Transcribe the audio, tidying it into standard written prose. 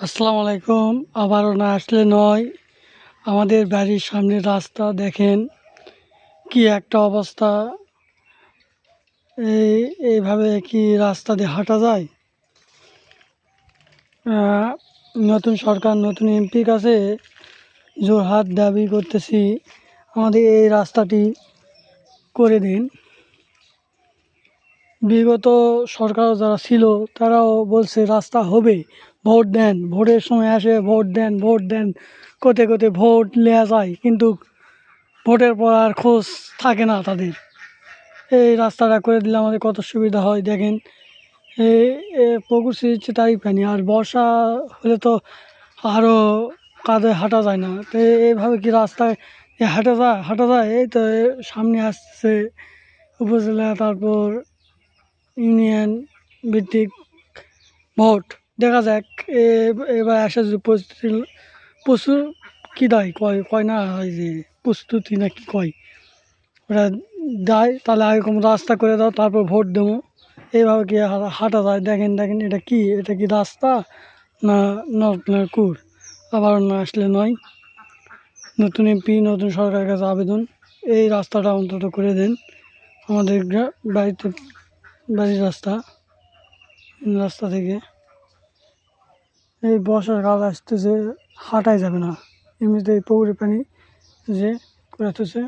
আসসালামু আলাইকুম। আবারও না আসলে নয়। আমাদের বাড়ির সামনের রাস্তা দেখেন কি একটা অবস্থা। এইভাবে কি রাস্তা দিয়ে হাঁটা যায়? নতুন সরকার, নতুন এমপির কাছে জোরহাত দাবি করতেছি, আমাদের এই রাস্তাটি করে দিন। বিগত সরকার যারা ছিল তারাও বলছে রাস্তা হবে, ভোট দেন, ভোটের সময় আসে ভোট দেন, ভোট দেন কোতে কোতে ভোট নেওয়া যায়, কিন্তু ভোটের পর আর খোঁজ থাকে না তাদের। এই রাস্তাটা করে দিলে আমাদের কত সুবিধা হয় দেখেন। পুকুর ছিঁড়ছে তারই পানি, আর বর্ষা হলে তো আরও কাদে হাঁটা যায় না। তো এইভাবে কি রাস্তায় হাঁটা যায়? এই তো সামনে আসছে উপজেলা, তারপর ইউনিয়ন ভিত্তিক ভোট। দেখা যাক এবার আসে যে প্রচুর কী দেয়, কয় না হয় যে প্রস্তুতি না কি কয়, ওরা দেয়। তাহলে এরকম রাস্তা করে দাও, তারপর ভোট দেবো। এইভাবে কি হাঁটা যায়? দেখেন দেখেন, এটা কি রাস্তা না কুর? আবার না আসলে নয়। নতুন এমপি, নতুন সরকারের কাছে আবেদন, এই রাস্তাটা অন্তত করে দেন আমাদের বাড়ির রাস্তা থেকে। এই বর্ষাকাল আসতেছে, হাঁটাই যাবে না, এমনিতে এই পুকুরের পানি যে করে আসতেছে।